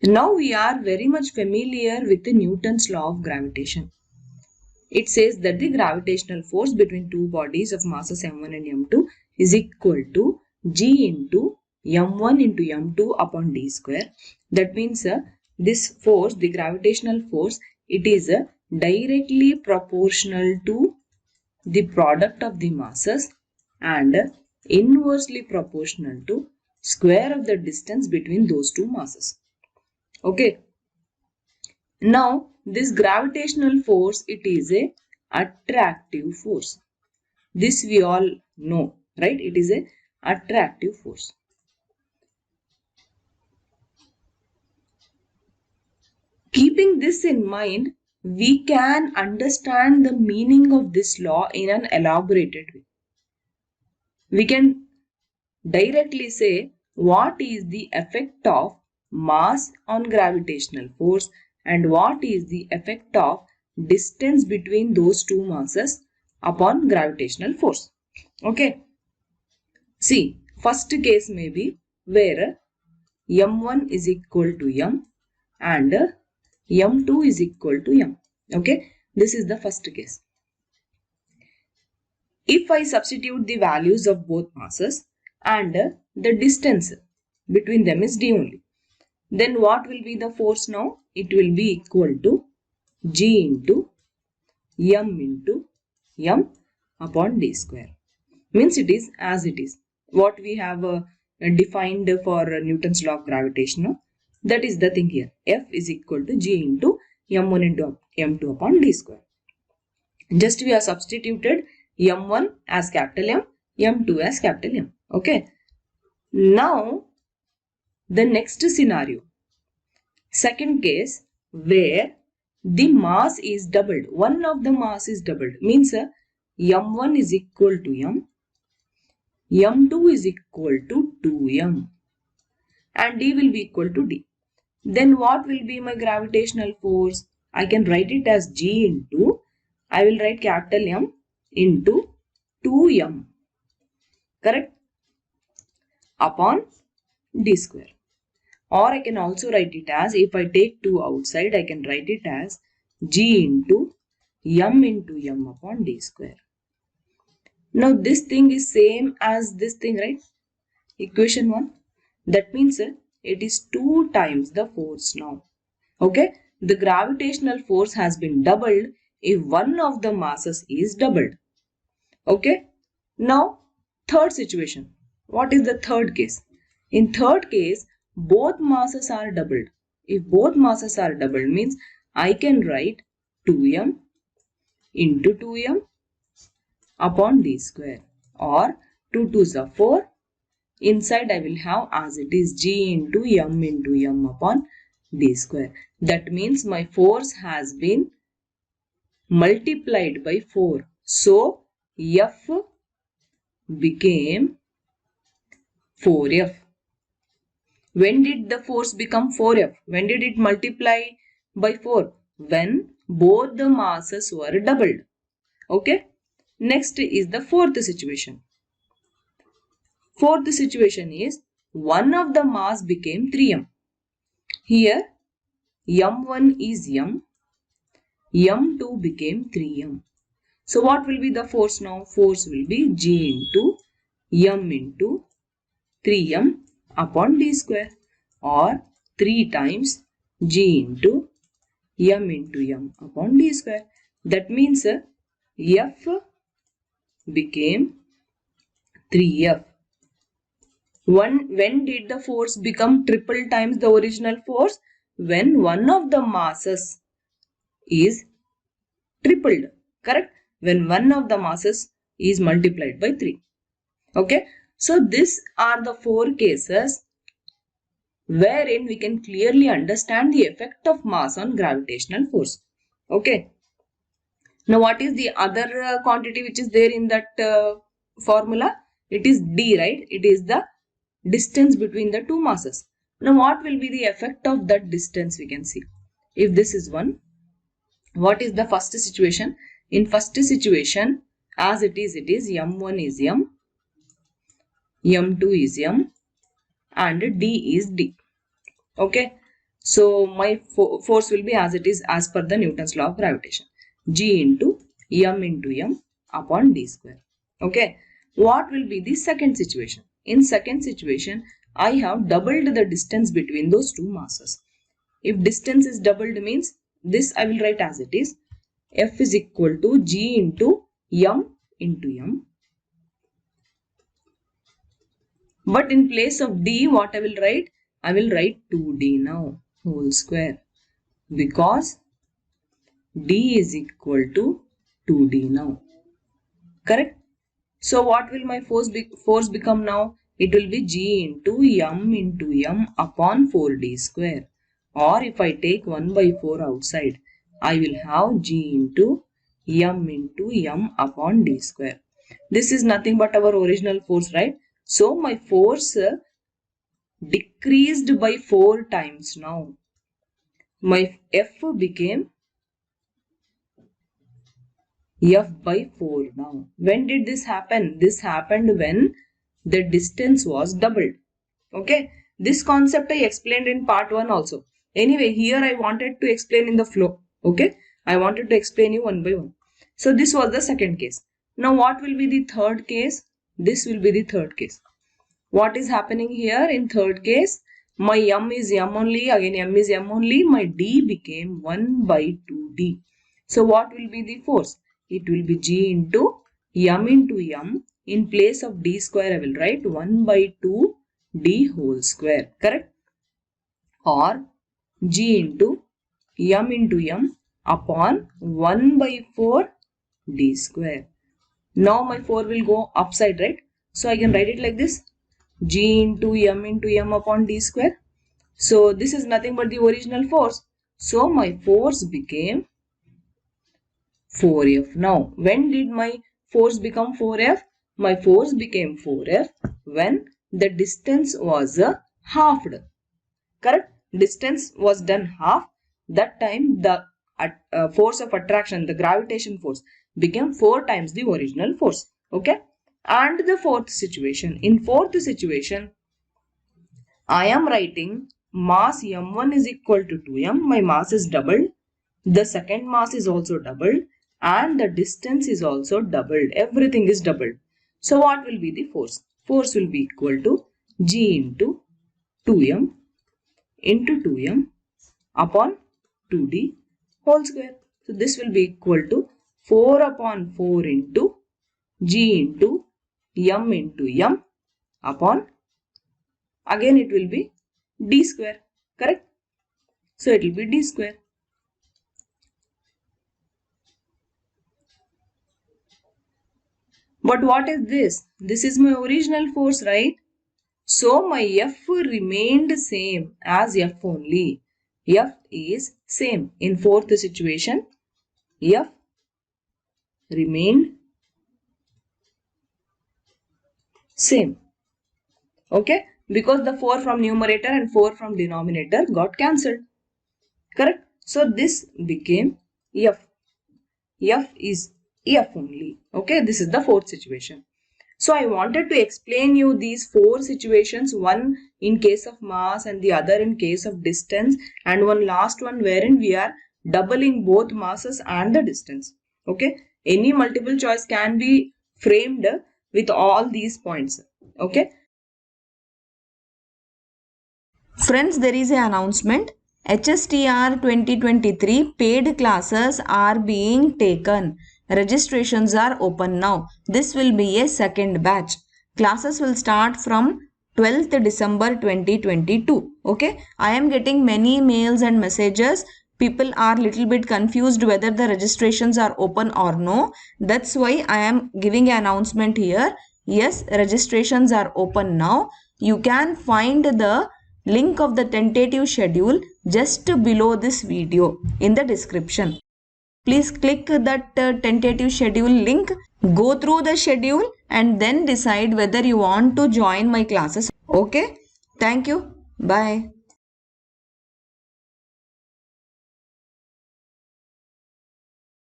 Now we are very much familiar with the Newton's law of gravitation. It says that the gravitational force between two bodies of masses m1 and m2 is equal to g into m1 into m2 upon d square. That means this force, the gravitational force, it is directly proportional to the product of the masses and inversely proportional to square of the distance between those two masses. Okay. Now this gravitational force, it is a attractive force. This we all know, right? It is a attractive force. Keeping this in mind, we can understand the meaning of this law in an elaborated way. We can directly say what is the effect of mass on gravitational force and what is the effect of distance between those two masses upon gravitational force. Okay. See, first case may be where m1 is equal to m and m2 is equal to m. Okay. This is the first case. If I substitute the values of both masses and the distance between them is d only, then what will be the force now? It will be equal to g into m upon d square. Means it is as it is. What we have defined for Newton's law of gravitation, no? That is the thing here. F is equal to g into m1 into m2 upon d square. Just we have substituted m1 as capital M, m2 as capital M. Okay. Now, the next scenario. Second case where the mass is doubled. One of the mass is doubled. Means m1 is equal to m, m2 is equal to 2m and d will be equal to d. Then what will be my gravitational force? I can write it as g into, I will write capital M into 2m, correct, upon d square. Or I can also write it as, if I take 2 outside, I can write it as g into m upon d square. Now this thing is same as this thing, right? Equation 1. That means it is 2 times the force now. Okay. The gravitational force has been doubled if one of the masses is doubled. Okay. Now third situation. What is the third case? In third case, both masses are doubled. If both masses are doubled means I can write 2m into 2m upon d square, or 2 2s are 4. Inside I will have as it is g into m upon d square. That means my force has been multiplied by 4. So F became 4F. When did the force become 4F? When did it multiply by 4? When both the masses were doubled. Okay. Next is the fourth situation. Fourth situation is one of the mass became 3m. Here m1 is m, m2 became 3m. So what will be the force now? Force will be g into m into 3m upon d square, or 3 times g into m upon d square. That means F became 3F. When did the force become triple times the original force? When one of the masses is tripled, correct? When one of the masses is multiplied by 3. Okay. So these are the 4 cases wherein we can clearly understand the effect of mass on gravitational force. Okay. Now what is the other quantity which is there in that formula? It is d, right? It is the distance between the two masses. Now what will be the effect of that distance we can see? If this is 1, what is the first situation? In first situation, as it is m1 is m, m2 is m and d is d. Okay. So my force will be as it is as per the Newton's law of gravitation. G into m upon d square. Okay. What will be the second situation? In second situation, I have doubled the distance between those two masses. If distance is doubled means this I will write as it is. F is equal to G into m. But in place of d, what I will write? I will write 2d now, whole square. Because d is equal to 2d now. Correct? So what will my force become now? It will be G into m upon 4d square. Or if I take 1 by 4 outside, I will have G into m upon d square. This is nothing but our original force, right? So my force decreased by 4 times now. My F became F by 4 now. When did this happen? This happened when the distance was doubled. Okay. This concept I explained in part 1 also. Anyway, here I wanted to explain in the flow. Okay. I wanted to explain you one by one. So this was the second case. Now what will be the third case? This will be the third case. What is happening here in third case? My m is m only. Again m is m only. My d became 1 by 2d. So what will be the force? It will be G into m. In place of d square I will write 1 by 2 d whole square. Correct? Or G into m upon 1 by 4 d square. Now my 4 will go upside, right? So I can write it like this. G into m upon d square. So this is nothing but the original force. So my force became 4F. Now, when did my force become 4F? My force became 4F when the distance was halved. Correct? Distance was done half. That time the force of attraction, the gravitation force, became 4 times the original force. Okay? And the fourth situation. In fourth situation, I am writing mass m1 is equal to 2m. My mass is doubled. The second mass is also doubled. And the distance is also doubled. Everything is doubled. So what will be the force? Force will be equal to G into 2m upon 2d whole square. So this will be equal to 4 upon 4 into G into m upon, again it will be d square. Correct? So it will be d square. But what is this? This is my original force, right? So my F remained same as F only. F is same. In fourth situation, F remained same. Okay? Because the 4 from numerator and 4 from denominator got cancelled. Correct? So this became F. F is F only. Okay? This is the fourth situation. So I wanted to explain you these 4 situations, one in case of mass and the other in case of distance, and one last one wherein we are doubling both masses and the distance. Okay? Any multiple choice can be framed with all these points. Okay? Friends, there is an announcement. HSTR 2023 paid classes are being taken. Registrations are open now. This will be a second batch. Classes will start from 12th December 2022. Okay. I am getting many mails and messages. People are little bit confused whether the registrations are open or no. That's why I am giving an announcement here. Yes, registrations are open now. You can find the link of the tentative schedule just below this video in the description. Please click that tentative schedule link, go through the schedule and then decide whether you want to join my classes. Okay? Thank you. Bye.